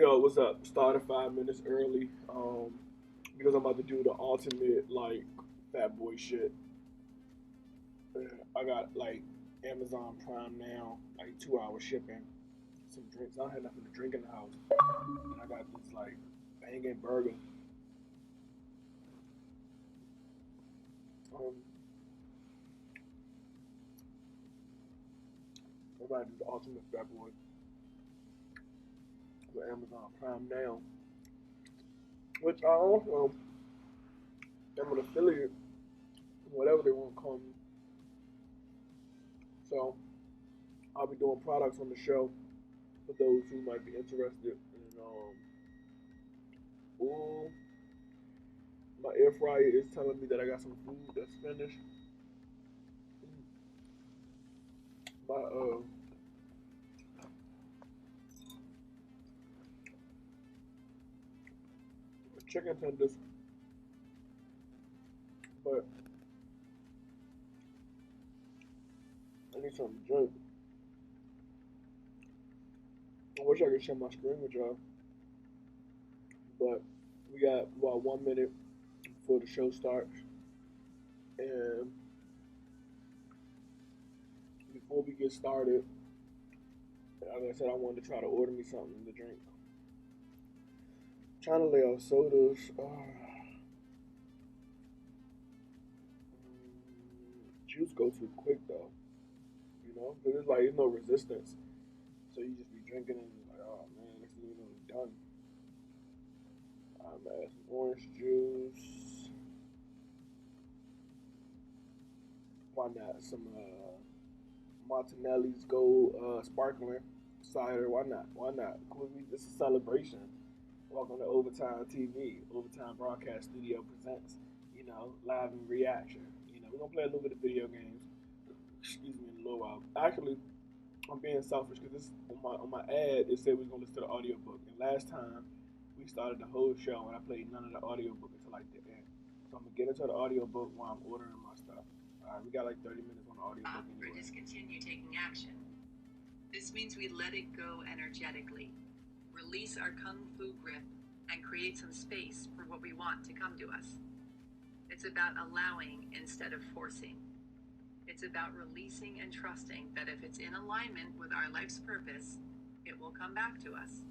Yo, what's up? Started 5 minutes early, because I'm about to do the ultimate like fat boy shit. I got like Amazon Prime now, like 2 hour shipping, some drinks. I don't have nothing to drink in the house, and I got this like banging burger. Um, I'm about to do the ultimate fat boy with Amazon Prime now, which I also am an affiliate, whatever they want to call me. So I'll be doing products on the show for those who might be interested. And ooh, my air fryer is telling me that I got some food that's finished. My chicken tenders, but I need something to drink. I wish I could share my screen with y'all, but we got about 1 minute before the show starts, and before we get started, like I said, I wanted to try to order me something to drink. Trying to lay off sodas. Juice go too quick though, you know, because it's like there's no resistance. So you just be drinking and you're like, oh man, this is even done. I'm add some orange juice. Why not some Martinelli's Gold sparkling cider? Why not? Why not? This is a celebration. Welcome to Overtime TV. Overtime Broadcast Studio presents, live in reaction. We're gonna play a little bit of video games. Excuse me, in a little while. Actually, I'm being selfish because this on my ad it said we was gonna listen to the audiobook. And last time we started the whole show and I played none of the audiobook until like the end. So I'm gonna get into the audiobook while I'm ordering my stuff. Alright, we got like 30 minutes on the audiobook anyway. Or discontinue taking action. This means we let it go energetically, release our kung fu grip, and create some space for what we want to come to us. It's about allowing instead of forcing. It's about releasing and trusting that if it's in alignment with our life's purpose, it will come back to us,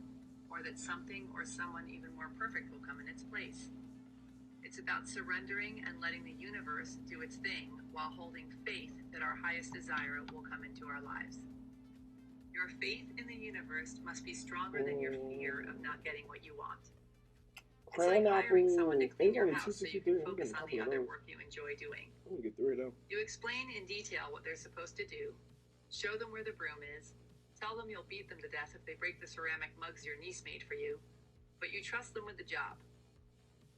or that something or someone even more perfect will come in its place. It's about surrendering and letting the universe do its thing while holding faith that our highest desire will come into our lives. Your faith in the universe must be stronger than your fear of not getting what you want. It's like hiring someone to clean your house so you can focus on the other work you enjoy doing. I'm gonna get 3 of them. You explain in detail what they're supposed to do, show them where the broom is, tell them you'll beat them to death if they break the ceramic mugs your niece made for you, but you trust them with the job.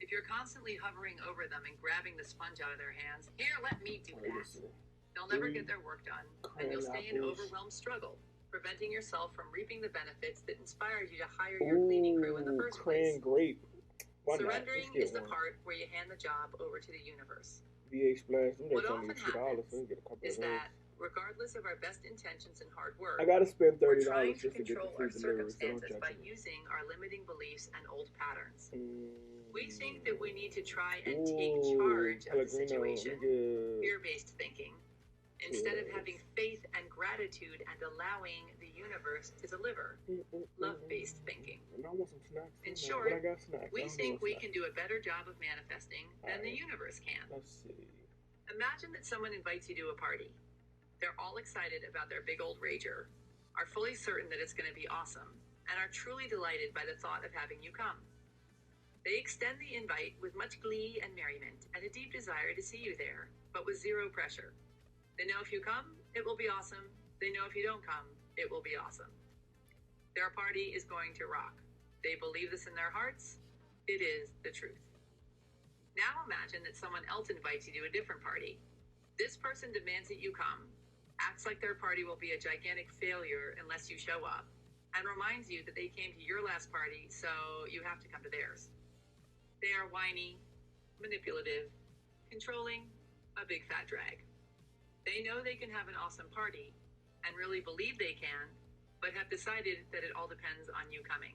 If you're constantly hovering over them and grabbing the sponge out of their hands, here, let me do that, they'll never get their work done, and you'll stay in overwhelmed struggle, preventing yourself from reaping the benefits that inspired you to hire your cleaning crew in the first place. Grape. Surrendering is the part where you hand the job over to the universe. VA Splash. What often happens is that, regardless of our best intentions and hard work, I gotta spend we're $30 trying to just to get the control free our delivery. So don't circumstances judge by me. using our limiting beliefs and old patterns. We think that we need to try and take charge of the situation, fear-based thinking, instead of having faith and gratitude and allowing the universe to deliver, love-based thinking. And I want some snacks. In short, but I got snacks. we think we can do a better job of manifesting than the universe can. Let's see. Imagine that someone invites you to a party. They're all excited about their big old rager, are fully certain that it's going to be awesome, and are truly delighted by the thought of having you come. They extend the invite with much glee and merriment and a deep desire to see you there, but with zero pressure. They know if you come, it will be awesome. They know if you don't come, it will be awesome. Their party is going to rock. They believe this in their hearts. It is the truth. Now imagine that someone else invites you to a different party. This person demands that you come, acts like their party will be a gigantic failure unless you show up, and reminds you that they came to your last party, so you have to come to theirs. They are whiny, manipulative, controlling, a big fat drag. They know they can have an awesome party, and really believe they can, but have decided that it all depends on you coming.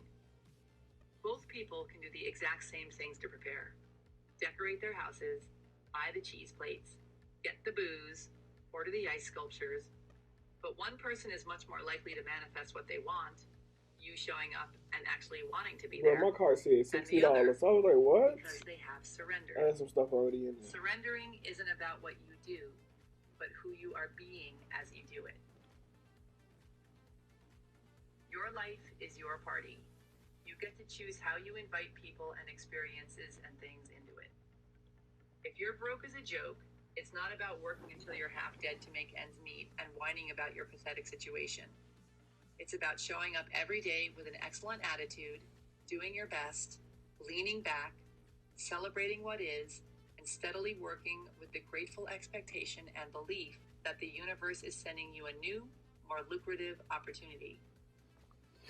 Both people can do the exact same things to prepare. Decorate their houses, buy the cheese plates, get the booze, order the ice sculptures. But one person is much more likely to manifest what they want, you showing up and actually wanting to be Bro, there, my card said and the other $60. I was like, what? because they have I surrendered. had some stuff already in there. Surrendering isn't about what you do, but who you are being as you do it. Your life is your party. You get to choose how you invite people and experiences and things into it. If you're broke as a joke, it's not about working until you're half dead to make ends meet and whining about your pathetic situation. It's about showing up every day with an excellent attitude, doing your best, leaning back, celebrating what is, and steadily working with the grateful expectation and belief that the universe is sending you a new, more lucrative opportunity.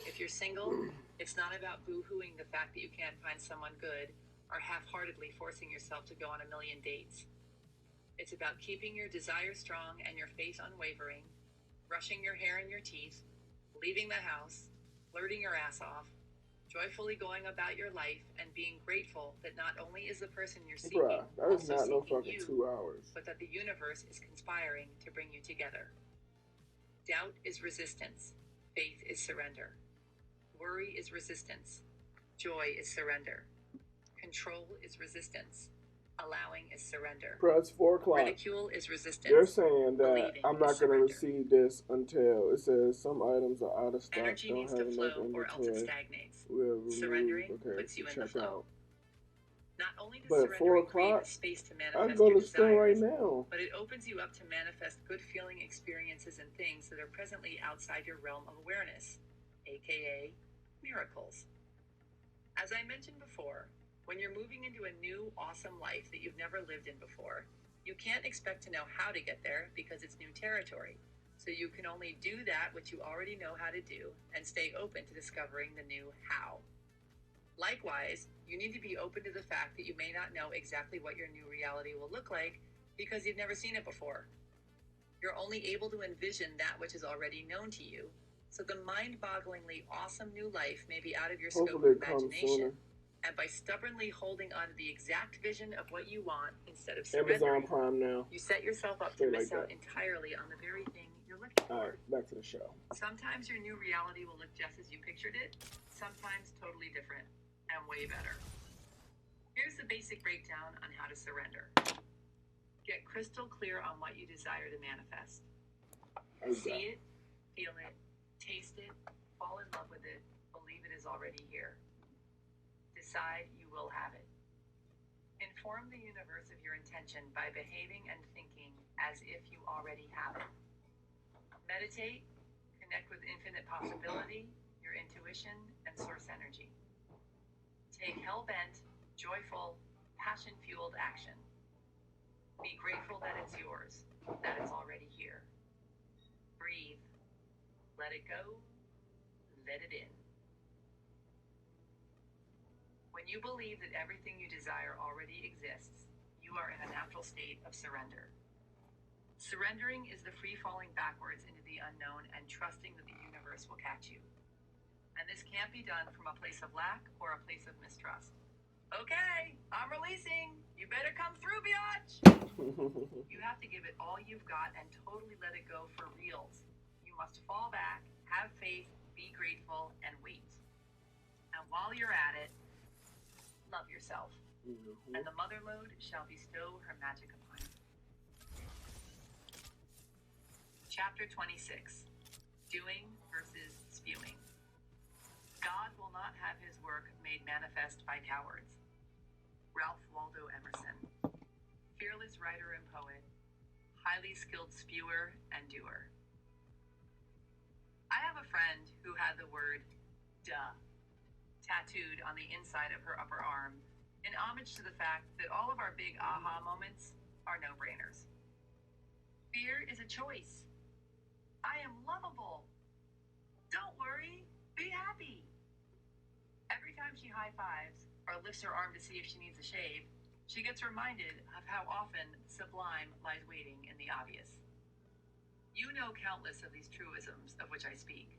If you're single, it's not about boo-hooing the fact that you can't find someone good or half-heartedly forcing yourself to go on a million dates. It's about keeping your desire strong and your faith unwavering, brushing your hair and your teeth, leaving the house, flirting your ass off, joyfully going about your life, and being grateful that not only is the person you're seeking Bruh, that is also not no seeking fucking you, 2 hours. but that the universe is conspiring to bring you together. Doubt is resistance. Faith is surrender. Worry is resistance. Joy is surrender. Control is resistance. Allowing is surrender. Bro, it's 4 o'clock. Ridicule is resistance. They're saying that Believing I'm is not going to surrender. receive this until it says some items are out of stock. Energy Don't needs have to enough flow or else it inventory. stagnates. We'll remove. Surrendering Okay, puts you in the check flow. out. Not only does But at 4 surrendering create o'clock, the space to I manifest can go your to the store right desires, now. but it opens you up to manifest good feeling experiences and things that are presently outside your realm of awareness, aka miracles. As I mentioned before, when you're moving into a new, awesome life that you've never lived in before, you can't expect to know how to get there because it's new territory. So you can only do that which you already know how to do and stay open to discovering the new how. Likewise, you need to be open to the fact that you may not know exactly what your new reality will look like because you've never seen it before. You're only able to envision that which is already known to you, so the mind-bogglingly awesome new life may be out of your scope Hopefully of it comes imagination. sooner. And by stubbornly holding on to the exact vision of what you want instead of Amazon surrendering, Prime now. you set yourself up Straight to miss like out that. entirely on the very thing you're looking for. Alright, back to the show. Sometimes your new reality will look just as you pictured it, sometimes totally different, and way better. Here's the basic breakdown on how to surrender. Get crystal clear on what you desire to manifest. See it, feel it, taste it, fall in love with it, believe it is already here. Decide you will have it. Inform the universe of your intention by behaving and thinking as if you already have it. Meditate, connect with infinite possibility, your intuition, and source energy. Take hell-bent, joyful, passion-fueled action. Be grateful that it's yours, that it's already here. Breathe. Let it go. Let it in. When you believe that everything you desire already exists, you are in a natural state of surrender. Surrendering is the free falling backwards into the unknown and trusting that the universe will catch you. And this can't be done from a place of lack or a place of mistrust. Okay, I'm releasing. You better come through, biatch. You have to give it all you've got and totally let it go for reals. You must fall back, have faith, be grateful, and wait. And while you're at it, love yourself, and the mother lode shall bestow her magic upon you. Chapter 26. Doing versus spewing. God will not have his work made manifest by cowards. Ralph Waldo Emerson. Fearless writer and poet, highly skilled spewer and doer. I have a friend who had the word duh tattooed on the inside of her upper arm in homage to the fact that all of our big aha moments are no-brainers. Fear is a choice. I am lovable. Don't worry, be happy. Every time she high-fives or lifts her arm to see if she needs a shave, she gets reminded of how often sublime lies waiting in the obvious. You know countless of these truisms of which I speak.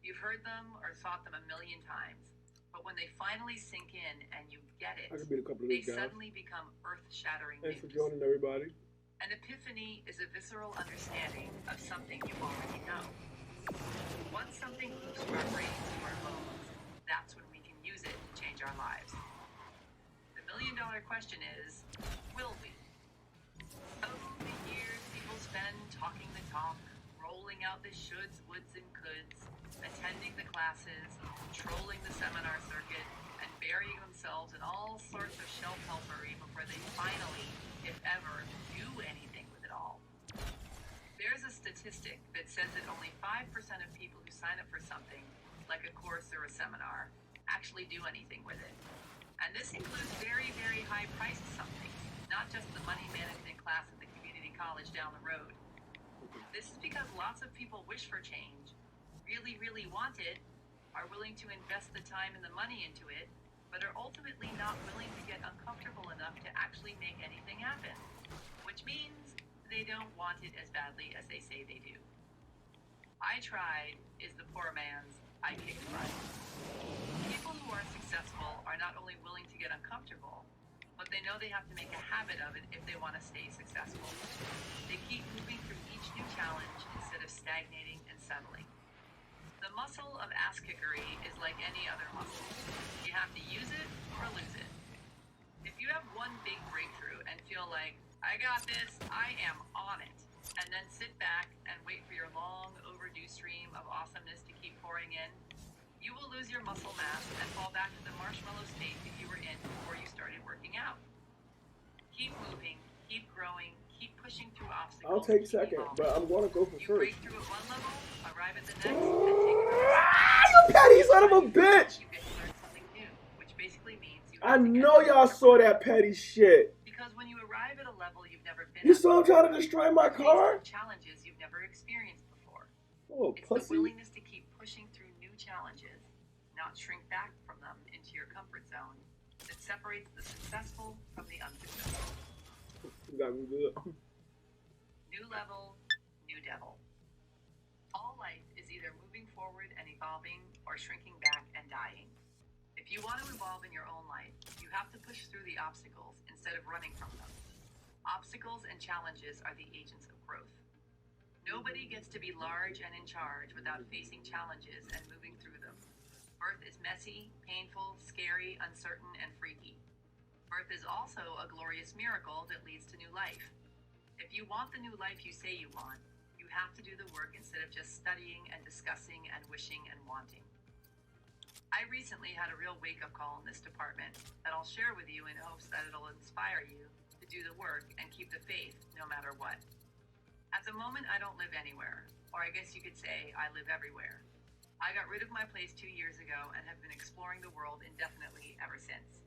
You've heard them or thought them a million times. But when they finally sink in and you get it, I could beat a couple of they these guys. suddenly become earth-shattering Thanks for news. joining, everybody. An epiphany is a visceral understanding of something you already know. Once something moves from our brains to our bones, that's when we can use it to change our lives. The million-dollar question is, will we? Oh, the years people spend talking the talk, rolling out the shoulds, woulds, and coulds, attending the classes, trolling the seminar circuit, and burying themselves in all sorts of shelf-helpery before they finally, if ever, do anything with it all. There's a statistic that says that only 5% of people who sign up for something, like a course or a seminar, actually do anything with it. And this includes very, very high-priced something, not just the money management class at the community college down the road. This is because lots of people wish for change, really, really want it, are willing to invest the time and the money into it, but are ultimately not willing to get uncomfortable enough to actually make anything happen, which means they don't want it as badly as they say they do. I tried is the poor man's I kicked butt. People who are successful are not only willing to get uncomfortable, but they know they have to make a habit of it if they want to stay successful. They keep moving through each new challenge instead of stagnating and settling. The muscle of ass-kickery is like any other muscle. You have to use it or lose it. If you have one big breakthrough and feel like, I got this, I am on it, and then sit back and wait for your long overdue stream of awesomeness to keep pouring in, you will lose your muscle mass and fall back to the marshmallow state that you were in before you started working out. Keep moving, keep growing, keep pushing through obstacles. I'll take second, but I'm going to go for You first. break through at one level, arrive at the next, and take You petty son of a bitch! You get to learn something new, which basically means you I have to get know y'all saw that petty shit. Because when you arrive at a level you've never been You at saw him trying to destroy my based car? on challenges you've never experienced before. Oh, It's the pussy. willingness to keep pushing through new challenges, not shrink back from them into your comfort zone, that separates the successful from the unsuccessful. You got me good. New level, new devil. All life is either moving forward and evolving or shrinking back and dying. If you want to evolve in your own life, you have to push through the obstacles instead of running from them. Obstacles and challenges are the agents of growth. Nobody gets to be large and in charge without facing challenges and moving through them. Birth is messy, painful, scary, uncertain, and freaky. Birth is also a glorious miracle that leads to new life. If you want the new life you say you want, you have to do the work instead of just studying and discussing and wishing and wanting. I recently had a real wake-up call in this department that I'll share with you in hopes that it'll inspire you to do the work and keep the faith no matter what. At the moment, I don't live anywhere, or I guess you could say I live everywhere. I got rid of my place 2 years ago and have been exploring the world indefinitely ever since.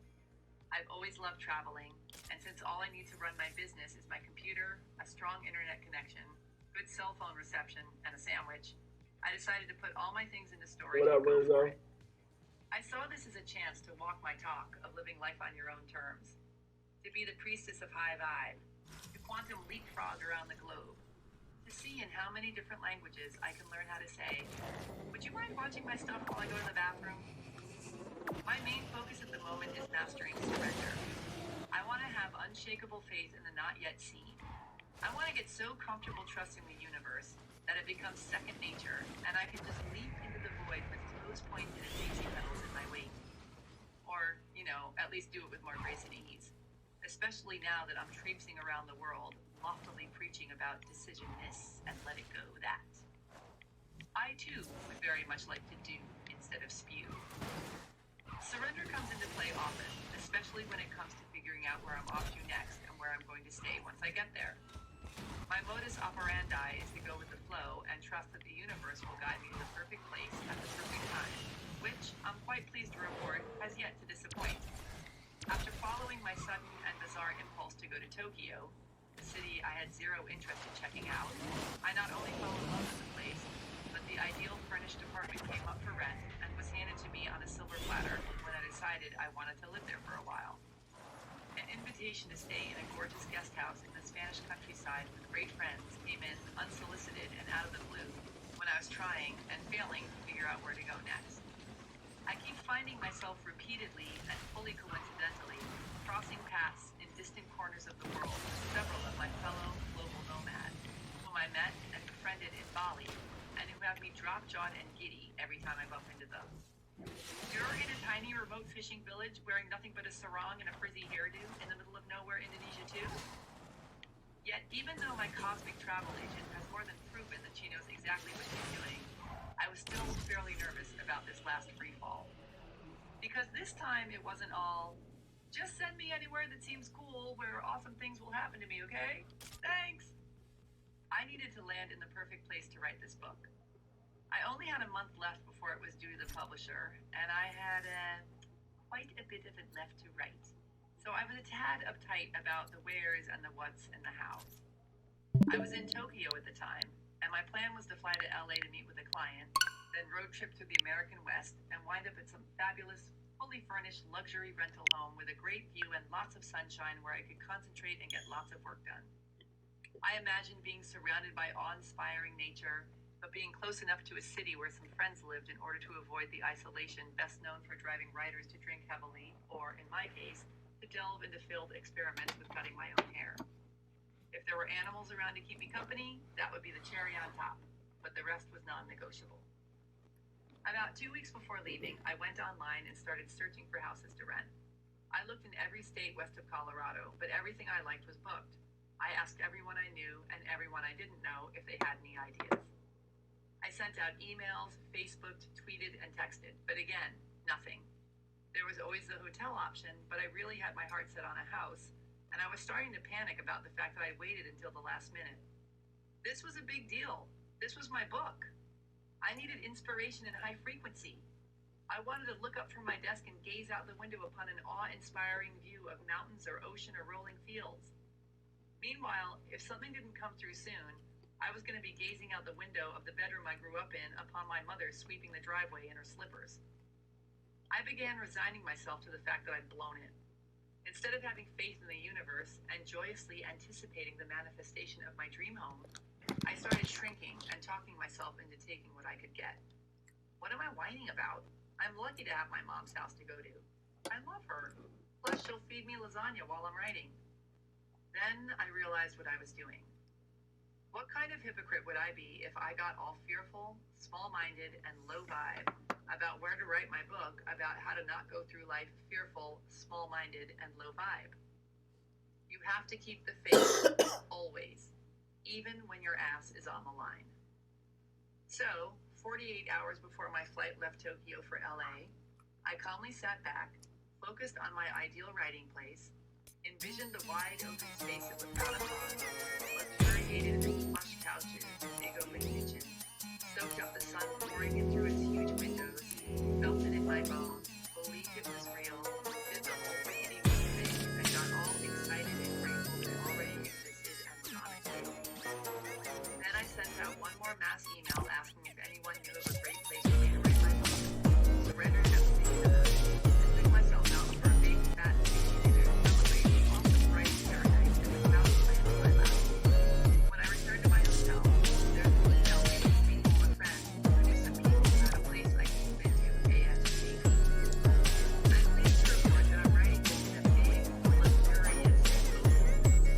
I've always loved traveling, and since all I need to run my business is my computer, a strong internet connection, good cell phone reception, and a sandwich, I decided to put all my things into storage What up, and go for Renzo? it. I saw this as a chance to walk my talk of living life on your own terms, to be the priestess of high vibe, to quantum leapfrog around the globe, to see in how many different languages I can learn how to say, would you mind watching my stuff while I go to the bathroom? My main focus at the moment is mastering surrender. I want to have unshakable faith in the not yet seen. I want to get so comfortable trusting the universe that it becomes second nature and I can just leap into the void with toes pointed and daisy petals in my wake. Or, at least do it with more grace and ease. Especially now that I'm traipsing around the world, loftily preaching about decision this and let it go that. I too would very much like to do instead of spew. Surrender comes into play often, especially when it comes to figuring out where I'm off to next and where I'm going to stay once I get there. My modus operandi is to go with the flow and trust that the universe will guide me to the perfect place at the perfect time, which I'm quite pleased to report has yet to disappoint. After following my sudden and bizarre impulse to go to Tokyo, a city I had zero interest in checking out, I not only fell in love with the place, but the ideal furnished apartment came up for rent and was handed to me on a silver platter when I decided I wanted to live there for a while. An invitation to stay in a gorgeous guest house in the Spanish countryside with great friends came in unsolicited and out of the blue when I was trying and failing to figure out where to go next. I keep finding finding myself repeatedly and fully coincidentally crossing paths in distant corners of the world with several of my fellow global nomads, whom I met and befriended in Bali, and who have me drop-jawed and giddy every time I bump into them. You're in a tiny remote fishing village wearing nothing but a sarong and a frizzy hairdo in the middle of nowhere, Indonesia too? Yet, even though my cosmic travel agent has more than proven that she knows exactly what she's doing, I was still fairly nervous about this last free fall. Because this time it wasn't all, just send me anywhere that seems cool where awesome things will happen to me, okay? Thanks! I needed to land in the perfect place to write this book. I only had a month left before it was due to the publisher, and I had quite a bit of it left to write. So I was a tad uptight about the wheres and the whats and the hows. I was in Tokyo at the time, and my plan was to fly to LA to meet with a client, then road trip through the American West and wind up at some fabulous, fully furnished luxury rental home with a great view and lots of sunshine where I could concentrate and get lots of work done. I imagined being surrounded by awe-inspiring nature, but being close enough to a city where some friends lived in order to avoid the isolation best known for driving writers to drink heavily, or, in my case, to delve into failed experiments with cutting my own hair. If there were animals around to keep me company, that would be the cherry on top, but the rest was non-negotiable. About 2 weeks before leaving, I went online and started searching for houses to rent. I looked in every state west of Colorado, but everything I liked was booked. I asked everyone I knew and everyone I didn't know if they had any ideas. I sent out emails, Facebooked, tweeted, and texted, but again, nothing. There was always the hotel option, but I really had my heart set on a house, and I was starting to panic about the fact that I waited until the last minute. This was a big deal. This was my book. I needed inspiration and high frequency. I wanted to look up from my desk and gaze out the window upon an awe-inspiring view of mountains or ocean or rolling fields. Meanwhile, if something didn't come through soon, I was going to be gazing out the window of the bedroom I grew up in upon my mother sweeping the driveway in her slippers. I began resigning myself to the fact that I'd blown it. Instead of having faith in the universe and joyously anticipating the manifestation of my dream home, I started shrinking and talking myself into taking what I could get. What am I whining about? I'm lucky to have my mom's house to go to. I love her. Plus, she'll feed me lasagna while I'm writing. Then I realized what I was doing. What kind of hypocrite would I be if I got all fearful, small-minded, and low vibe about where to write my book about how to not go through life fearful, small-minded, and low vibe? You have to keep the faith always, even when your ass is on the line. So, 48 hours before my flight left Tokyo for LA, I calmly sat back, focused on my ideal writing place, envisioned the wide open space it would crown upon, luxuriated in plush couches, big open kitchen, soaked up the sun pouring in through its huge windows, felt it in my bones, believed it was real, did the whole rickety thing, and got all excited and grateful that it already existed and was on its way. Then I sent out one more mass email asking if anyone knew of a great place for me to write my book, surrendered everything to them, and took myself out for a big fat dinner to celebrate the awesome writing paradise that was about to land in my lap. When I returned to my hotel, there's an email me from a friend who knew some people who had a place I could move into ASAP. I'm pleased to report that I'm writing this in a big, luxurious, open,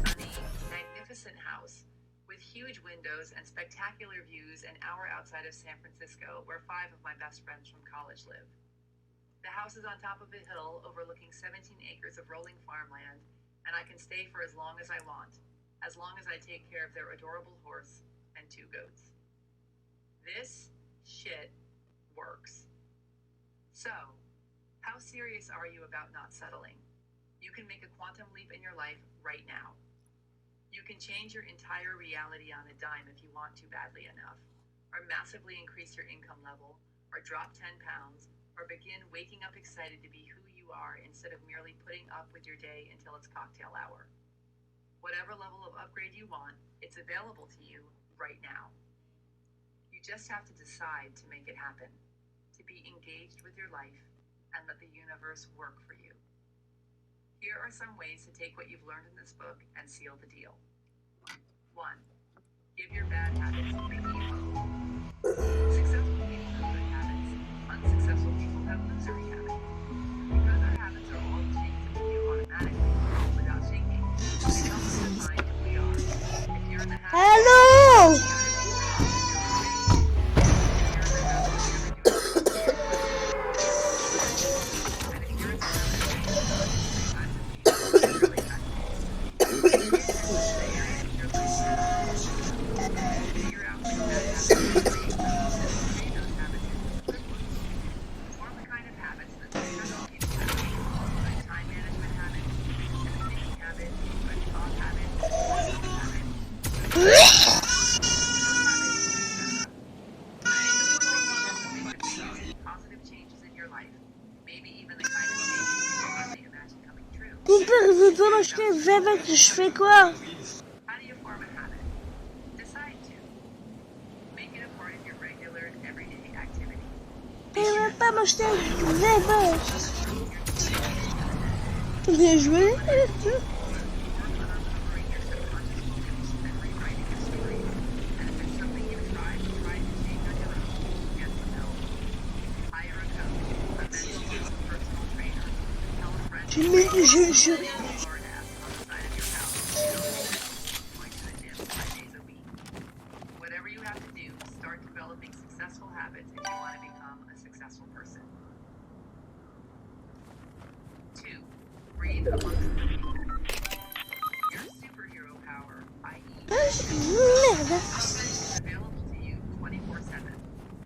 sunny, magnificent house with huge windows and spectacular views an hour outside of San Francisco, where 5 of my best friends from college live. The house is on top of a hill overlooking 17 acres of rolling farmland, and I can stay for as long as I want, as long as I take care of their adorable horse and 2 goats. This shit works. So, how serious are you about not settling? You can make a quantum leap in your life right now. You can change your entire reality on a dime if you want to badly enough, or massively increase your income level, or drop 10 pounds, or begin waking up excited to be who you are instead of merely putting up with your day until it's cocktail hour. Whatever level of upgrade you want, it's available to you right now. You just have to decide to make it happen, to be engaged with your life, and let the universe work for you. Here are some ways to take what you've learned in this book and seal the deal. 1. Give your bad habits a CEO. Successful people have good habits. Unsuccessful people have have illusory habits. Because our habits are all things that we do automatically, without thinking, it helps us define who we are. If you're in the habit Hello! Pourquoi moi je fais avec, je fais quoi? How do you form a habit? Decide to. Make it a part of your regular everyday activity. Mais pas m'acheter vraiment. Bien joué. Whatever you have to do, start developing successful habits if you want to become a successful person. 2. Breathe amongst the people. Your superhero power, i.e. is available to you 24/7.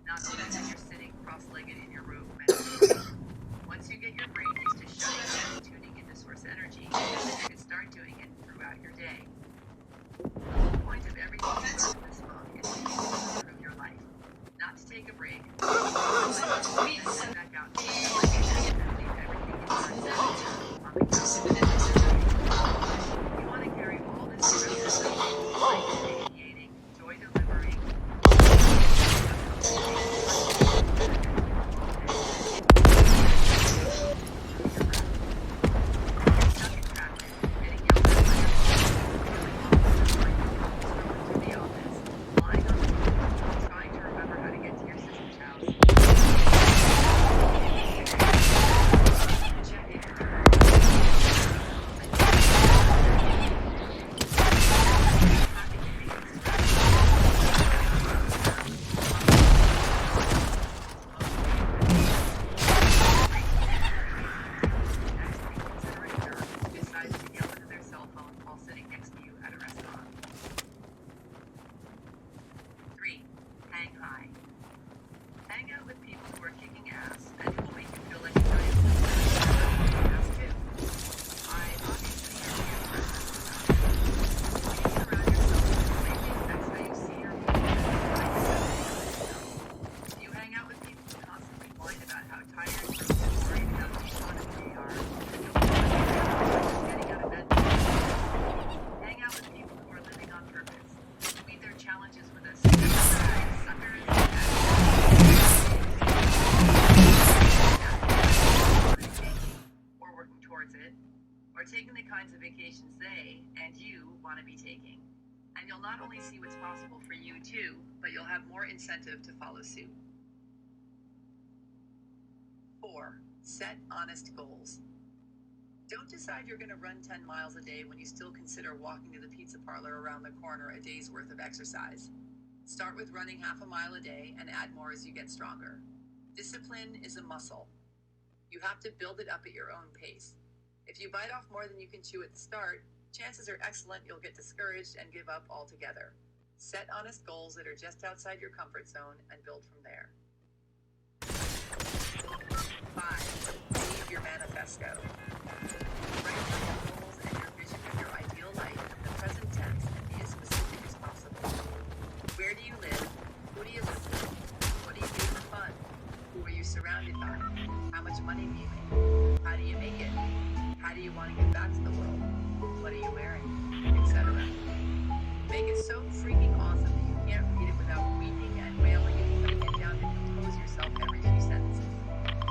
Not only when you're sitting cross-legged in your room meditating. Once you get your brain used to shutting down and tuning into source energy, you can start doing it throughout your day. The whole point of everything you learn in this book is to improve your life, not to take a break, and back out to leave everything you learned on the couch. You want to carry all this through life radiating, joy delivering, taking the kinds of vacations they and you want to be taking. And you'll not only see what's possible for you too, but you'll have more incentive to follow suit. 4. Set honest goals. Don't decide you're going to run 10 miles a day when you still consider walking to the pizza parlor around the corner a day's worth of exercise. Start with running half a mile a day and add more as you get stronger. Discipline is a muscle. You have to build it up at your own pace. If you bite off more than you can chew at the start, chances are excellent you'll get discouraged and give up altogether. Set honest goals that are just outside your comfort zone and build from there. 5. Leave your manifesto. Write your goals and your vision of your ideal life in the present tense and be as specific as possible. Where do you live? Who do you live with? What do you do for fun? Who are you surrounded by? How much money do you make? How do you make it? How do you want to give back to the world? What are you wearing? Etc. Make it so freaking awesome that you can't read it without weeping and wailing and putting it down to compose yourself every few sentences.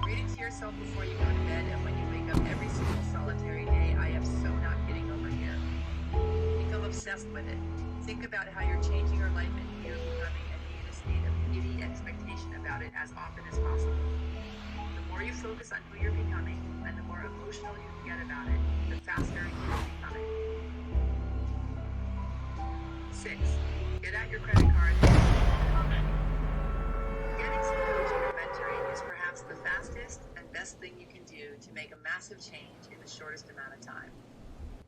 Read it to yourself before you go to bed and when you wake up every single solitary day. I am so not kidding over here. Become obsessed with it. Think about how you're changing your life and you're becoming and be in a state of giddy expectation about it as often as possible. The more more you focus on who you're becoming and the more emotional you can get about it, the faster you will become it. 6. Get out your credit card and getting some coaching or mentoring is perhaps the fastest and best thing you can do to make a massive change in the shortest amount of time.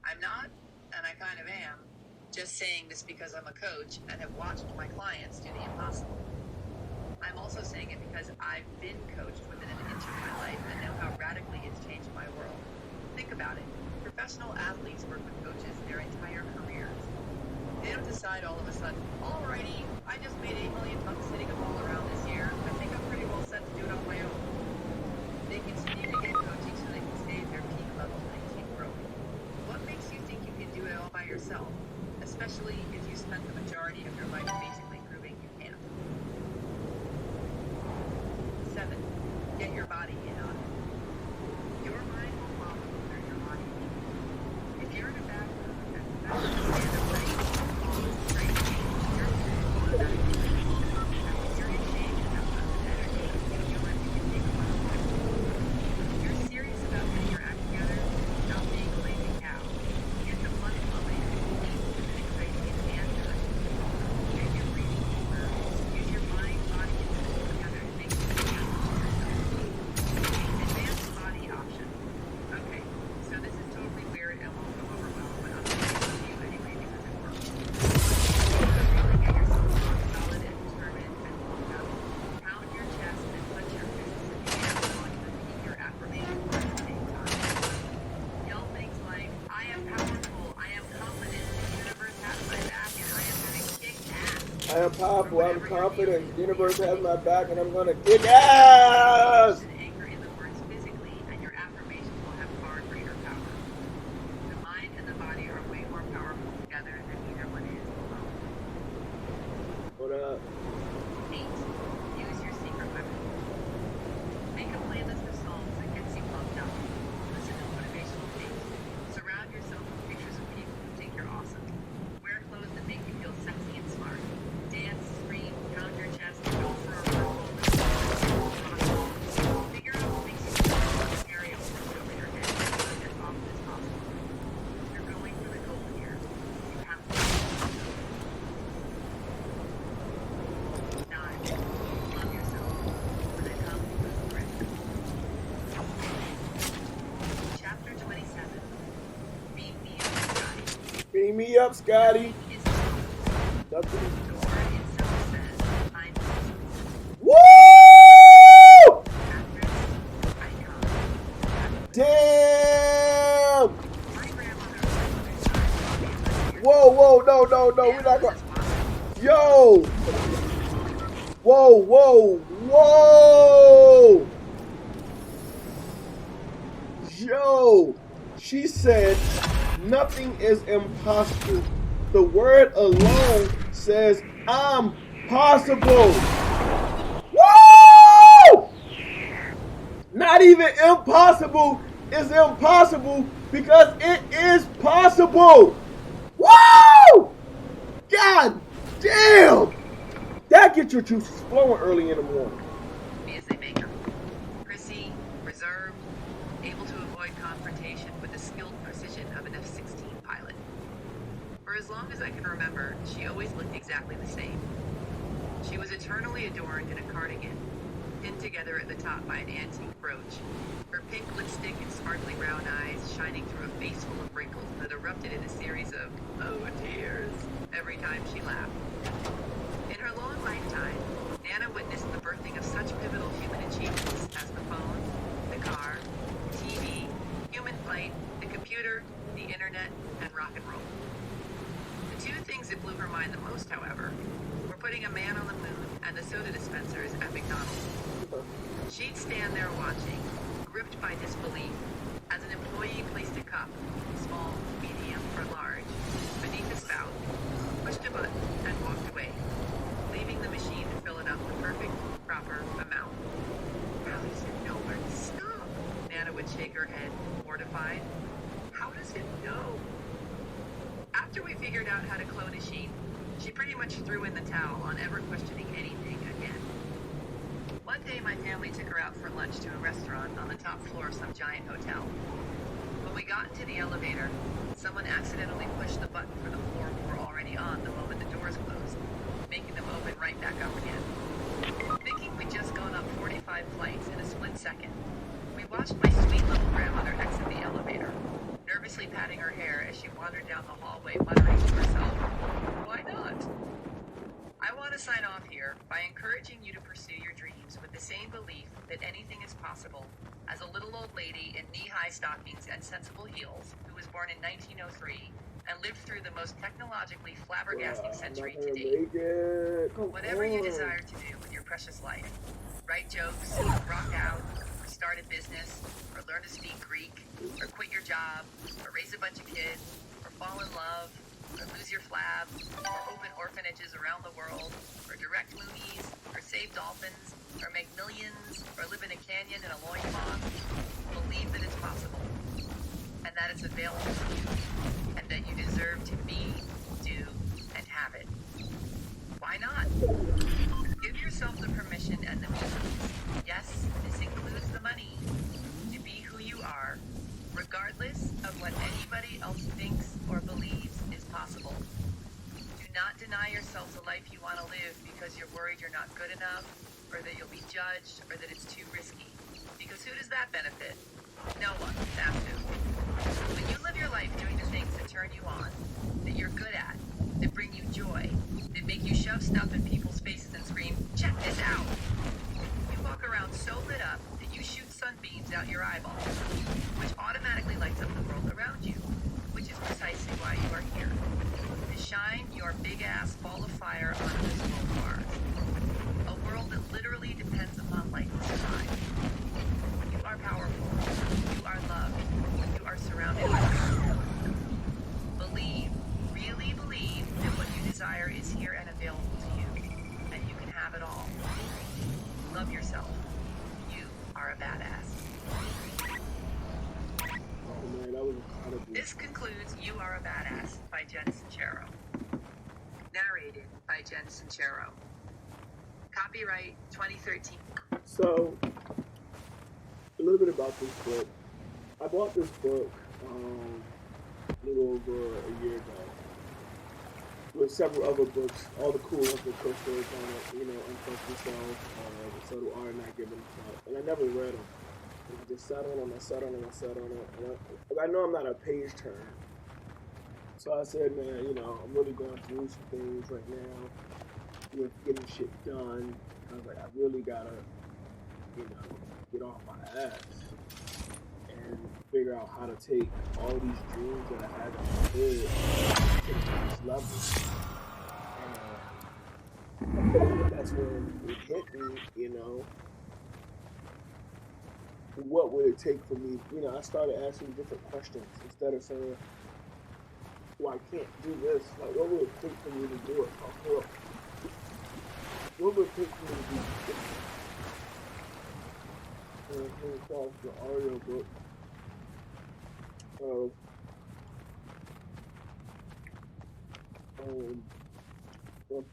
I'm not, and I kind of am, just saying this because I'm a coach and have watched my clients do the impossible. I'm also saying it because I've been coached within an inch of my life and know how radically it's changed my world. Think about it. Professional athletes work with coaches their entire careers. They don't decide all of a sudden, alrighty, I just made $8 million hitting a ball around this year. I think I'm pretty well set to do it on my own. They continue to get coaching so they can stay at their peak level and keep growing. What makes you think you can do it all by yourself? Especially if you spent the majority of your life basically proving you can't. 7. Get your body in on it. Your mind will follow where your body is. If you're in a bad mood and the best stand up ready, straight, you're in shape and have lots of energy, you feel like you can take a lot of life. If you're serious about getting your act together, stop being a lazy cow. Get the blood flowing, eat crazy and good. Get your breathing deeper. Use your mind, body, and soul together to make you feel advanced body options. Okay, so this is totally weird and won't go over well, but I'm going to tell you anyway because it works. Really get yourself solid and determined and woke up. Pound your chest and punch your fists in the air while you repeat your affirmations at the same time. Yell things like, I am powerful, I am confident, the universe has my back, and I am going to kick ass. I am powerful, I'm confident, the universe has my back, and I'm gonna kick ass! And anchor in the words physically, and your affirmations will have far greater power. The mind and the body are way more powerful together than either one is alone. What up? 8. Use your secret weapon. Make a playlist of songs that gets you pumped up. Listen to motivational tapes. Surround yourself with pictures of people who think you're awesome. Wear clothes that make you feel sexy and smart. Dance, scream, pound your chest, go for a run. Figure out what makes you feel like an aerial world over your head as often as possible. You're going for the goal here. You have to. 9. Love yourself. When it comes with grit. Chapter 27. Beam me up, Scotty. Beam me up, Scotty. Is Nothing. the word itself says, I'm Woo! actress, icon. Damn! My grandmother was Whoa, no, we're not gonna. Yo! Whoa! Yo! She said nothing is impossible. The word alone says I'm possible. Woo! Not even impossible is impossible because it is possible. Woo! God damn! That gets your juices flowing early in the morning. me as they make her. Prissy, reserved, able to avoid confrontation with the skilled precision of an F-16 pilot. For as long as I can remember, she always looked exactly the same. She was eternally adorned in a cardigan, pinned together at the top by an antique brooch. Her pink lipstick and sparkly brown eyes shining through a face full of wrinkles that erupted in a series of oh tears every time she laughed. In her long lifetime, Nana witnessed the birthing of such pivotal human achievements as the phone, the car, TV, human flight, the computer, the internet, and rock and roll. The two things that blew her mind the most, however, were putting a man on the moon and the soda dispensers at McDonald's. She'd stand there watching, gripped by disbelief, as an employee placed a cup, small, medium, or large, beneath the spout, pushed a button, and walked away, leaving the machine to fill it up the perfect, proper amount. How does it know where to stop? Nana would shake her head, mortified. How does it know? After we figured out how to clone a sheep, she pretty much threw in the towel on ever questioning anything again. One day, my family took her out for lunch to a restaurant on the top floor of some giant hotel. When we got into the elevator, someone accidentally pushed the button for the floor we were already on the moment the doors closed, making them open right back up again. Thinking we'd just gone up 45 flights in a split second, we watched my sweet little grandmother exit the elevator, nervously patting her hair as she wandered down the hallway, muttering to herself, "Why not?" I want to sign off here by encouraging you to pursue your dreams with the same belief that anything is possible as a little old lady in knee-high stockings and sensible heels who was born in 1903 and lived through the most technologically flabbergasting century to date. Whatever you desire to do with your precious life, write jokes, rock out, or start a business, or learn to speak Greek, or quit your job, or raise a bunch of kids, or fall in love, or lose your flab, or open orphanages around the world, or direct movies, or save dolphins, or make millions, or live in a canyon in a loincloth, believe that it's possible, and that it's available to you, and that you deserve to be, do, and have it. Why not? Give yourself the permission and the means. Yes, this includes the money to be who you are, regardless of what anybody else thinks or believes is possible. Do not deny yourself the life you want to live because you're worried you're not good enough, or that you'll be judged, or that it's too risky. Because who does that benefit? No one. That's who. When you live your life doing the things that turn you on, that you're good at, that bring you joy, that make you shove stuff in people's faces and scream, "Check this out!" You walk around so lit up that you shoot sunbeams out your eyeballs, which automatically lights up the world around you, which is precisely why you are here. To shine your big-ass ball of fire onto this world of ours. A world that literally depends upon light to survive. You are powerful. You are loved. You are surrounded by people. Believe, really believe that what you desire is here and available to you, and you can have it all. Love yourself. You are a badass. Oh man, that was incredible. This concludes You Are a Badass by Jen Sincero. Narrated by Jen Sincero. Copyright 2013. So, a little bit about this book. I bought this book a little over a year ago with several other books, all the cool ones with Chris on it, Untrust Yourself, The Subtle Art of Not Giving a Fuck, and I never read them. And I just sat on them, and I know I'm not a page turner. So I said, man, I'm really going through some things right now with getting shit done. I was like, I really gotta, get off my ass and figure out how to take all these dreams that I had in my head to the next level. And that's when it hit me, what would it take for me? I started asking different questions instead of saying, well, I can't do this. Like, what would it take for me to do it? What would it take for me to do this? And I came across the audio book of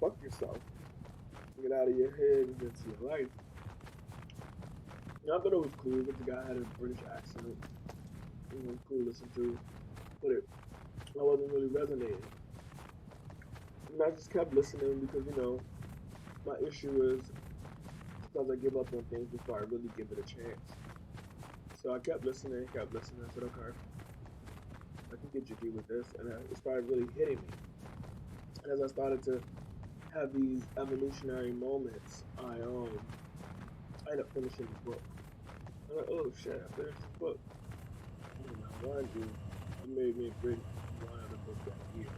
Fuck Yourself. Get out of your head and into your life. And I thought it was cool because the guy had a British accent. It was cool to listen to. But I wasn't really resonating. And I just kept listening because, my issue is sometimes I give up on things before I really give it a chance. So I kept listening. I said, okay, I can get jiggy with this. And it started really hitting me. And as I started to have these evolutionary moments, I ended up finishing the book. I'm like, oh shit, I finished the book. And I wanted to, I made me a great one of the book that year.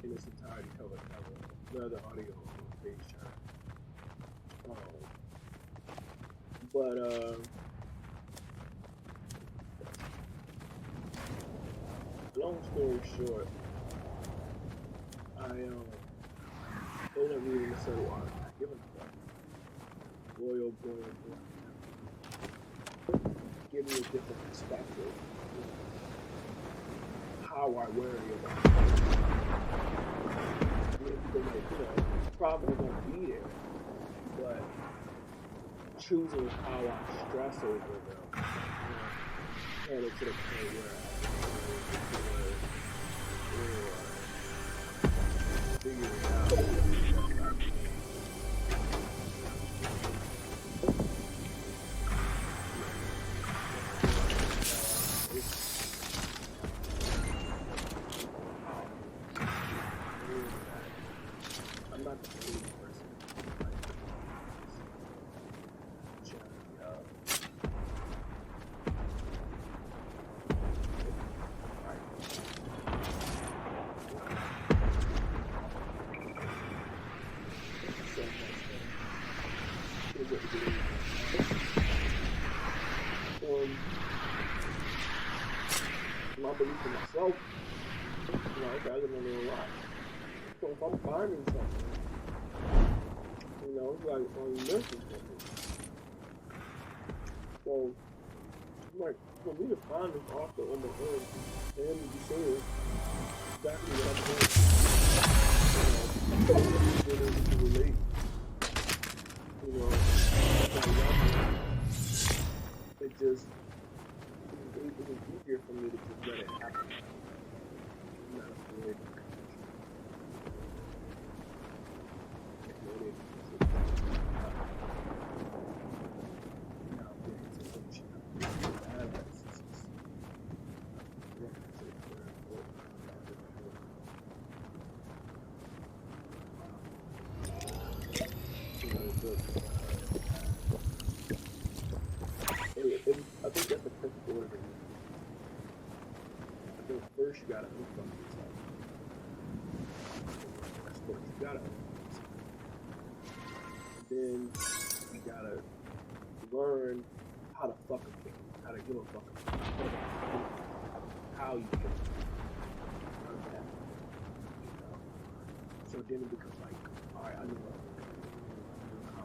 In its entirety, cover to cover. The other audio on page turn. Long story short, I ended up reading the Subtle Art of Not Giving a Fuck. Boy. Give me a different perspective. How I worry about it. Because, problem is going to be there. but choosing how I stress over them, and it to the point where I figure it out. I'm not the only person. My belief in myself, okay, I live in a little lot. So if I'm finding something, it's like on mental something. So, like, for me to find this author on my own, and him to be saying exactly what I'm doing, being able to relate, it just, it was easier for me to just let it happen. Not afraid. I think that's the perfect order. I think first you gotta unfuck yourself. That's first. You gotta unfuck yourself. Then you gotta learn how to fuck a kid, how to give a fuck how you give a fuck. So then it becomes like, alright, I know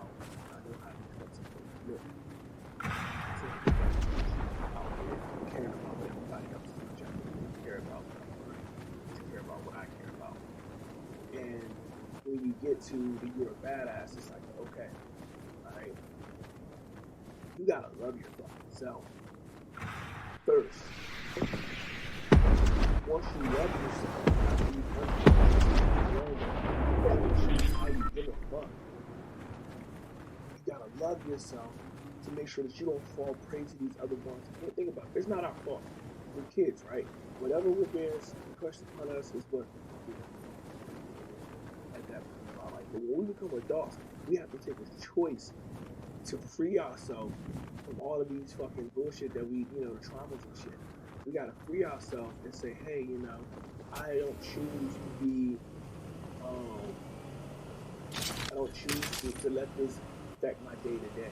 how to expect something to look. So caring about what everybody else is doing, care about what I want, to care about what I care about. And when you get to the you're a badass, it's like, okay, alright, you gotta love your fucking self first. Once you love yourself, after you how you give a fuck, you gotta love yourself to make sure that you don't fall prey to these other ones. Think about it. It's not our fault. We're kids, right? Whatever we're being pushed upon us is what we do at that point in our life. But when we become adults, we have to take a choice to free ourselves from all of these fucking bullshit that we, the traumas and shit. We gotta free ourselves and say, hey, I don't choose to be, I don't choose to let this affect my day to day.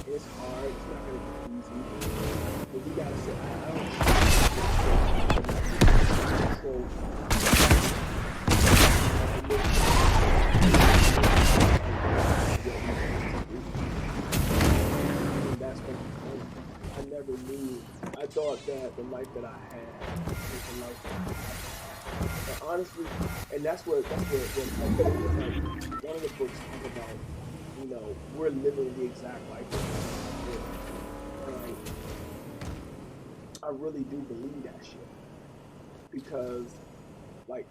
It's hard, it's not going to be easy, but we gotta say, I don't control. And that's what I never knew. I thought that the life that I had was the life that I had. And honestly, and that's what one of the books talk about. We're living the exact life that we live. I really do believe that shit because, I've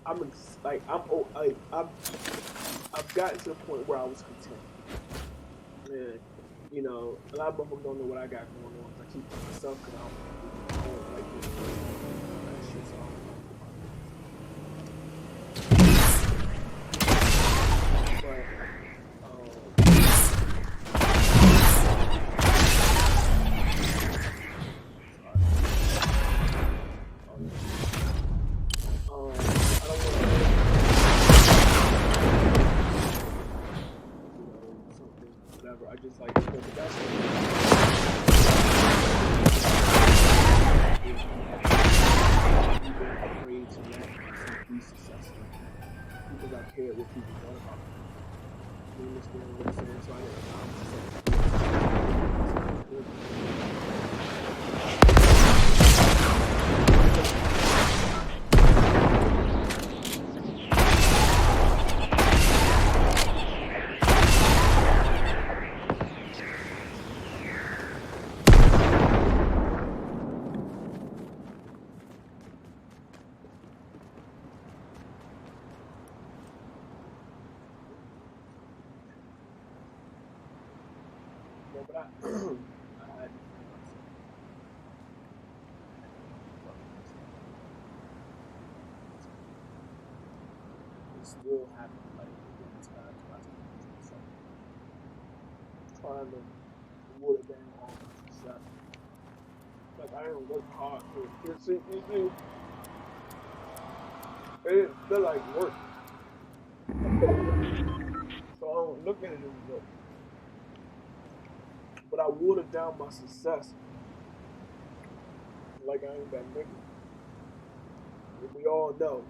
gotten to the point where I was content, and a lot of people don't know what I got going on. I keep to myself because I don't like this. That shit's all. I just like the best way. Afraid to let myself be successful because I cared what people thought about me. You understand what I'm saying? So I didn't allow myself to know, but I had to find myself. It still happened like in times when I was myself, trying to water down all my success. Like I didn't work hard for it. See, it didn't feel like work. So I don't look at it as work. But I watered down my success like I ain't that nigga. And we all know.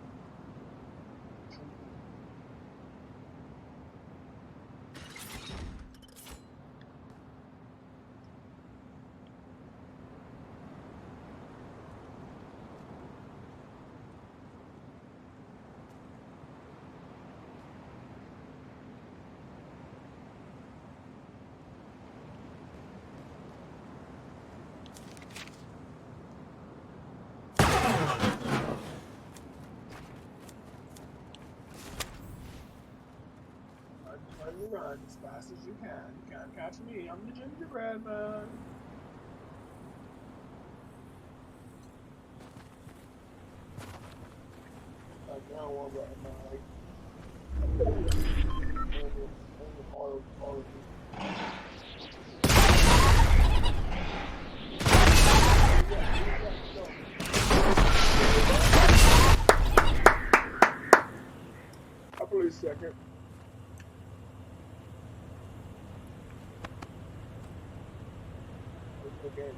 Run as fast as you can. You can't catch me. I'm the gingerbread man. Like now, I'm like, all of I believe second. Again.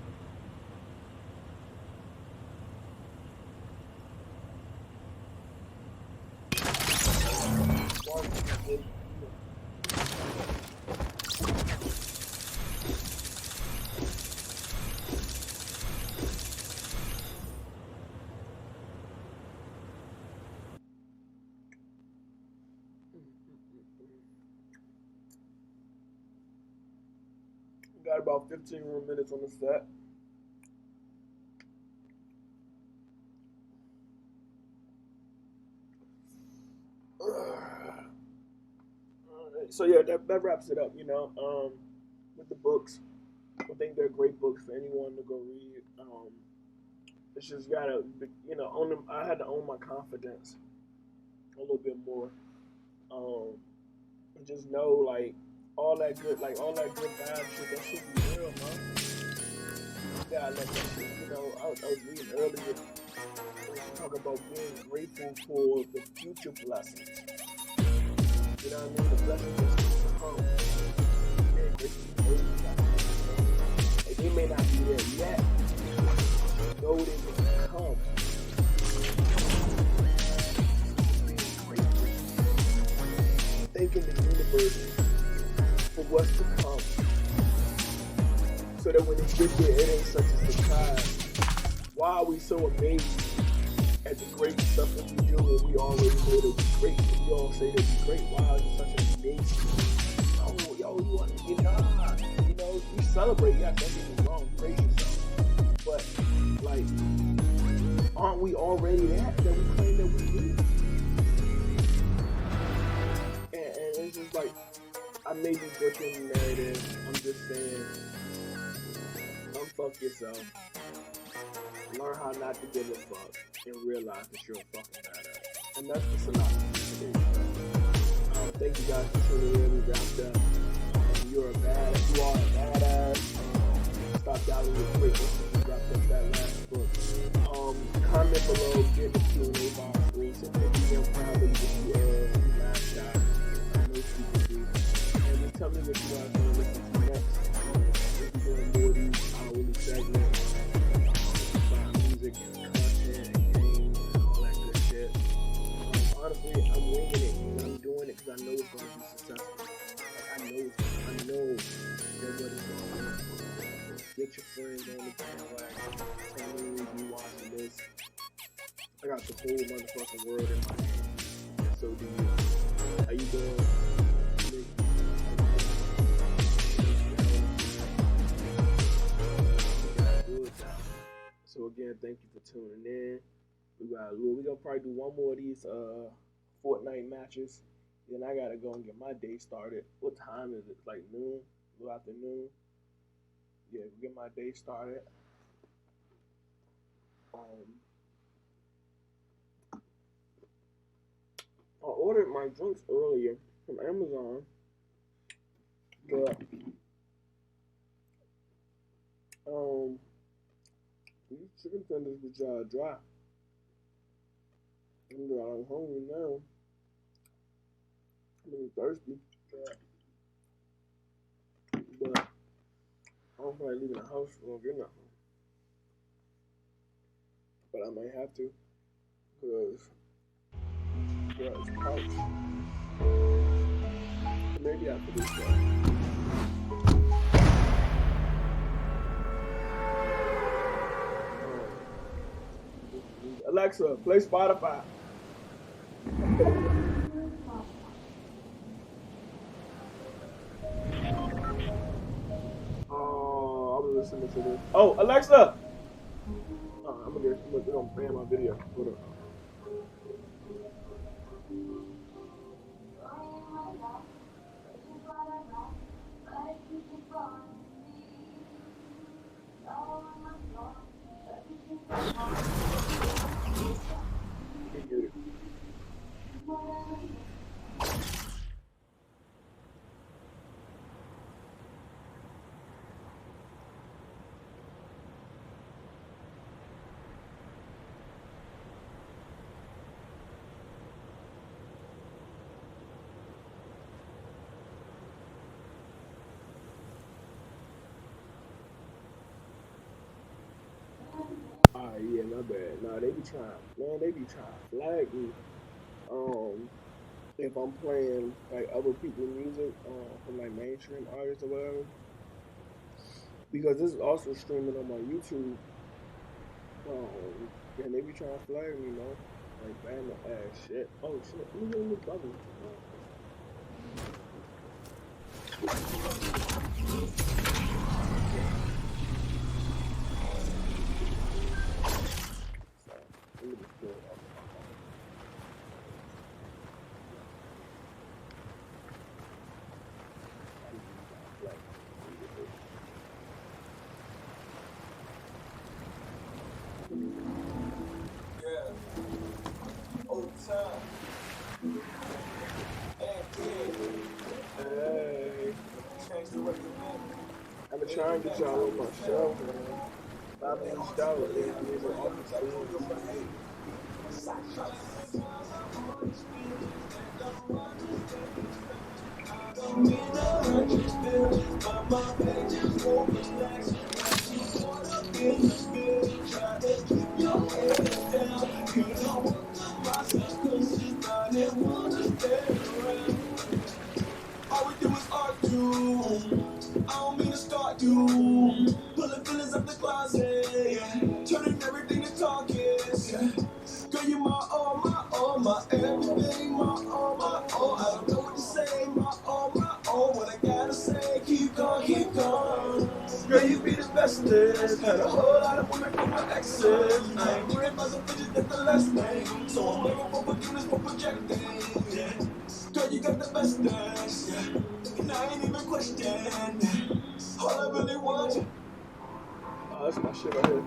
Got about 15 more minutes on the set. So yeah, that wraps it up. You know, with the books, I think they're great books for anyone to go read. It's just gotta, you know, own them. I had to own my confidence a little bit more, and just know like all that good bad shit. That shit be real, man. You gotta let that shit. You know, I was reading earlier. Talk about being grateful for the future blessings. You know what I mean? The blessings that's going to come. Being grateful for those blessings. Like, they may not be there yet. Know they will come. Being grateful. Thanking the universe for what's to come. So that when it gets there, it ain't such a surprise. Why are we so amazed at the great stuff that we do when we already know that we're great? We all say that we're great. Why is it such an amazing? Oh, yo, you want to get on? You know, we celebrate. Yeah, don't get me wrong, praise yourself. But, like, aren't we already that we claim that we do? And it's just like, I may be butchering the narrative. I'm just saying, unfuck yourself. Learn how not to give a fuck and realize that you're a fucking badass. And that's the synopsis of today's show. Thank you guys for tuning in. We wrapped up. You are a badass. Stop doubting your greatness. We wrapped up that last book. Comment below, get the Q&A box. So maybe I'm proud of you last shot. I know people do. And tell me what you guys want to listen to next. We'll be doing more of these hourly segments. Music and content and games and all that good shit. Honestly, I'm winging it and I'm doing it because I know it's going to be successful. Like, I know that what it's going to be. Get your friends on the bandwagon. Tell me you watching this. I got the whole motherfucking world in my hand. And so do you. How you doing? So again, thank you for tuning in. We're gonna probably do one more of these Fortnite matches. Then I gotta go and get my day started. What time is it? It's like noon, little afternoon. yeah, get my day started. I ordered my drinks earlier from Amazon, but these chicken tenders were dry. I'm hungry now. I'm really thirsty, but I don't feel like leaving the house to get nothing. But I might have to, because it's parched. Maybe after this one. Alexa, play Spotify. Oh, I was listening to this. Oh, Alexa! I'm gonna ban my video. Hold up. Yeah, not bad. Nah, they be trying to flag me. If I'm playing like other people's music, from like mainstream artists or whatever, because this is also streaming on my YouTube. And they be trying to flag me, like ban the ass shit. Oh shit, let me get in the bubble. Hey, I've been trying to get y'all on my show, man. I've reached out and they were off the all we do is argue. I don't mean to start you. Pulling feelings up the closet, yeah. Turning everything to targets, yeah. Girl, you my all, my everything, my all. I don't know what to say, my all. What I gotta say, keep going, keep going. Girl, you be the bestest. Had a whole lot of women from my exes. I ain't worried about some bitches, that's the last name. So I'm waiting for forgiveness for projecting, yeah. Girl, you got the bestest, yeah. And I ain't even questioning. All I really want. Oh, that's my shit right here.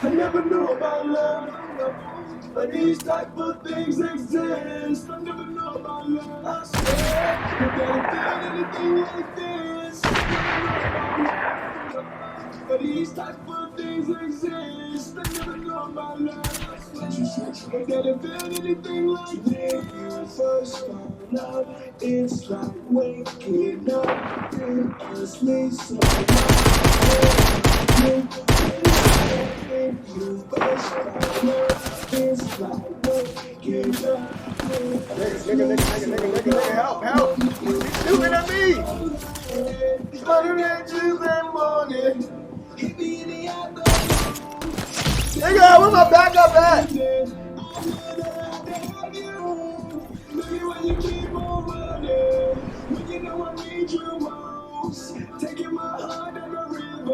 I never knew about love, but these type of things exist. I never knew about love, I swear. I never felt anything like this. But these type of things exist. I never knew about love, I swear. I never felt anything like this. When you first found out, it's like waking up in a sleep. So Nigga, help! He's shooting at me! Nigga, where my backup at? When you keep on running, when you know I need you.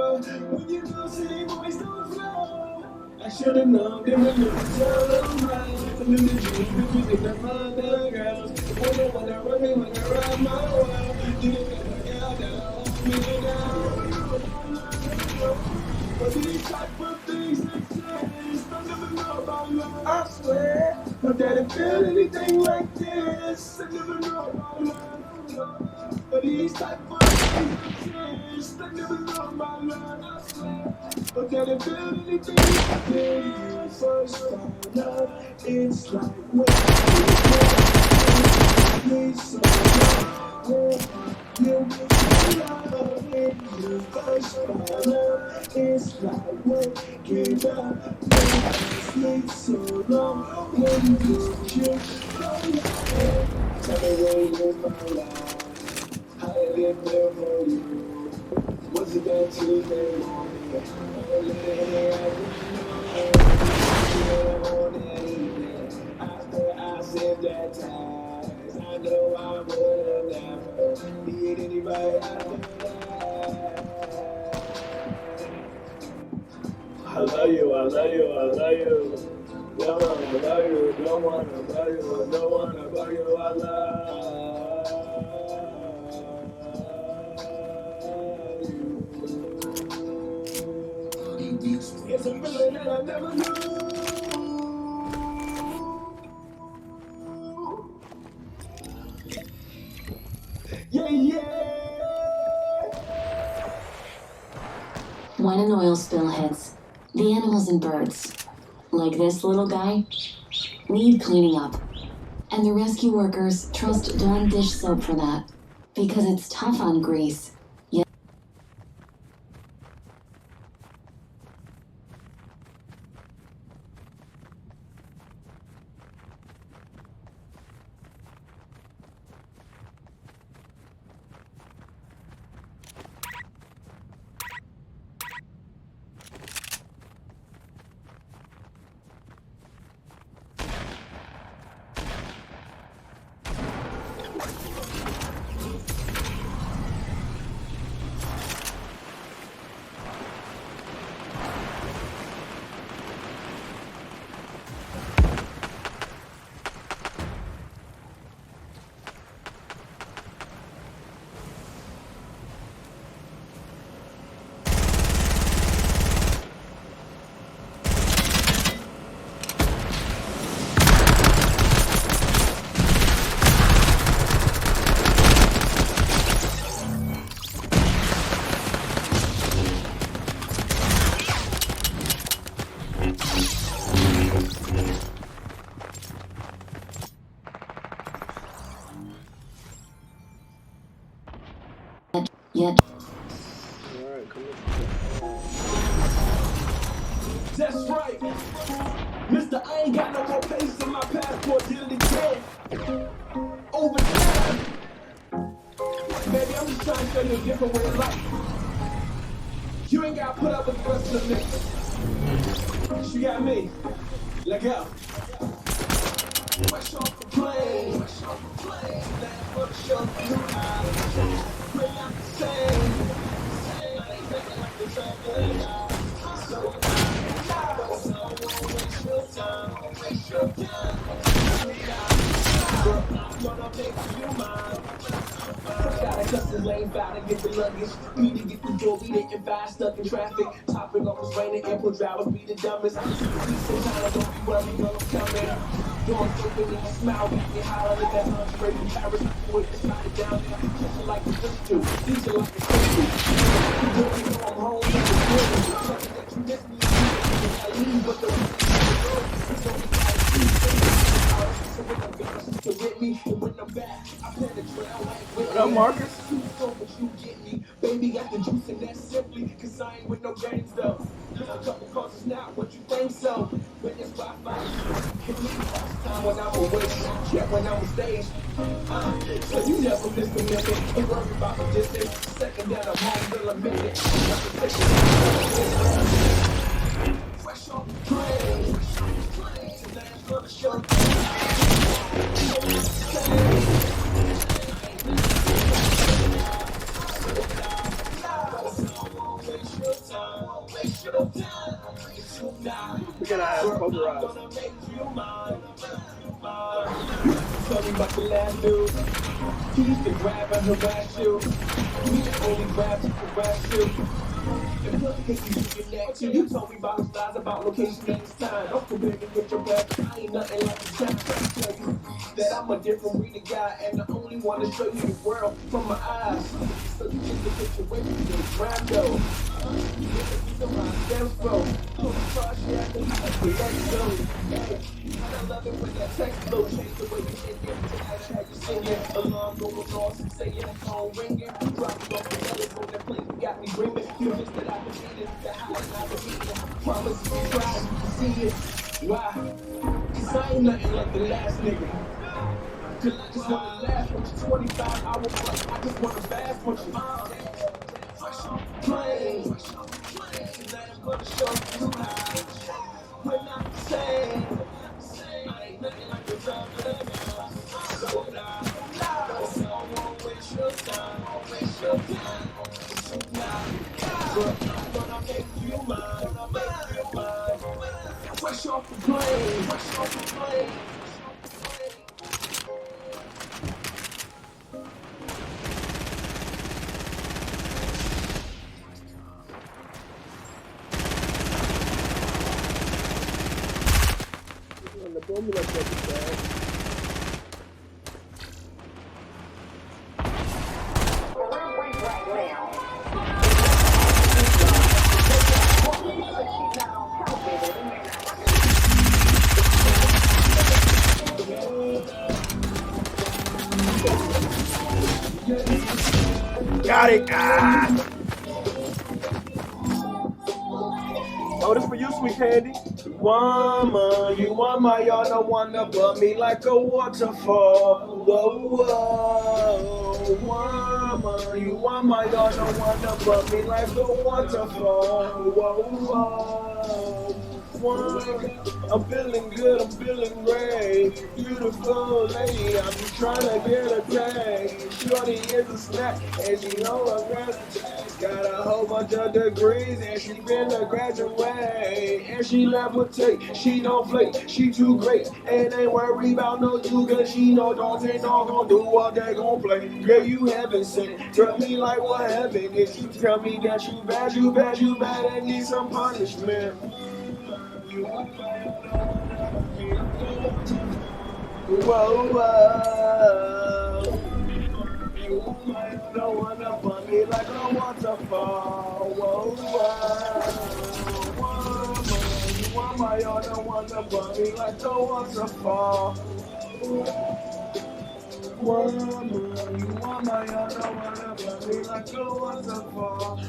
but when you know, say boys don't flow. I should've known them when you tell them right. I knew the dream between the other girls. When they wanna run me, when I run my world. You didn't get a girl that'll hold me down. But these type of things that change, I never know about love, I swear. My daddy feel anything like this, I never know about love. But these type of things that change, I never know about love, I swear. My daddy feel anything like this. First find love, it's like when you so love, you love it. You first find love, it's like waking up. It's so long when you tell me where you live my life. How I live there for you. Was it that Tuesday morning? Oh, after I said that times, I know I would have never need anybody after that. I love you, I love you, I love you. Don't wanna love you, don't wanna love you, don't wanna love you, I love you. It's a feeling that I never knew. Yeah, yeah. When an oil spill hits, the animals and birds, like this little guy, need cleaning up. And the rescue workers trust Dawn dish soap for that, because it's tough on grease. Yet, Alright, come That's right. Mister, I ain't got no more pages in my passport till the kid. Over time. Baby, I'm just trying to show you a different way of life. You ain't got to put up with the rest of the mix. You got me. Let go. Fresh off the plane. Fresh off the plane. That's for the show. Bring out the same. I ain't thinking like the traveling out. So waste your time. Waste your time. Girl, I'm gonna make you mine. Gotta cuss his lane, gotta get the luggage. Need to get the door, we didn't fast, stuck in traffic. Topic on was raining, airport drivers be the dumbest. Sometimes don't be worried, girl, I'm coming. Doors open and you smile, got me hollering at that lingerie from Paris. With the slide down there, kiss her like a sister, eat her like a sister. You don't know I'm home, you can feel me. Something that you miss me, I leave, but the it's only like you. So when I'm gone, she's with me, and when I'm back, I plan to drown like with What up, Marcus? but you get me. Baby got the juice and that's simply cause I ain't with no games though. There's a couple causes now, what you think so? When it's Wi-Fi, hit me last time when I'm away, yeah, when I'm on stage. So you never miss the minute, don't worry about the distance. Second that I'm home, till a minute. Fresh off the plane, today's gonna show. moisturizer. gonna make you mine. Tell me about the last dude. He used to grab and harass you. He only grabs you for harass you. And plus, because you get next to you told me about his lies, about location and his time. Don't compare me with your back. I ain't nothing like the time. Trying to tell you that I'm a different breed of guy, and the only one to show you the world from my eyes. So you just look at your way you get grab though. You know how I stand for. I love it when that text flow change the way you think it. Tonight I had you singing, alarm going off, saying phone ringing, dropping off the telephone, that place you got me dreaming. You wish that I could be it, the high and I could be it. Promise you try, you can see it. Why? Cause I ain't nothing like the last nigga. Cause I just wanna laugh with you 25 hours flight. I just wanna bath with you. Fresh off the plane. Tonight I'm gonna show you how. We're not the same. I ain't nothing like the time that I so loud. So I won't waste your time. Won't waste your time. But I'm gonna make you mine. Gonna make you mine. Fresh off the plane. Fresh off the plane. On the formula episode. Got it. Ah. Oh, this for you, sweet candy. Woman, you want my y'all don't wanna above me like a waterfall. Whoa, whoa. Woman, you want my y'all don't wanna above me like a waterfall. Whoa, whoa. Woman, I'm feeling good, I'm feeling great. Beautiful lady, I'm just trying to get a taste. Shorty is a snack, and she know I'm graduate. Got a whole bunch of degrees, and she finna graduate. And she levitate, she don't flake, she too great. And ain't worried about no you, cause she know dogs ain't all gon' do what they gon' play. Girl, you heaven sent, tell me like what heaven is. You tell me that you bad, you bad, you bad, and need some punishment. Whoa, whoa. You don't wanna bump me like a waterfall. Whoa, whoa. Woman, you want my y'all don't wanna bump me like a waterfall. Woman, you want my y'all don't wanna bump me like a waterfall.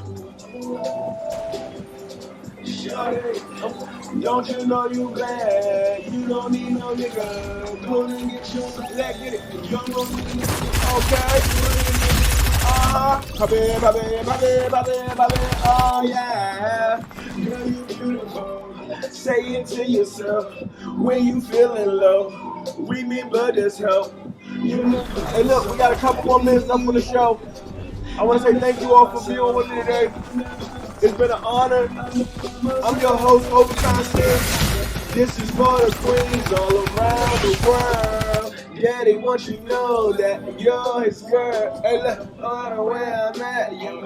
Shawty, don't you know you bad? You don't need no nigga. Pull and get your leg, get it. You don't need it. Okay. Oh yeah. Girl, you beautiful. Say it to yourself when you feeling low. Remember this help. You know. Hey, look, we got a couple more minutes up for the show. I want to say thank you all for being with me today. It's been an honor. I'm your host, Overtime Slim. This is for the queens all around the world. Yeah, they want you to know that you're his girl. Hey, look, no matter where I'm at, you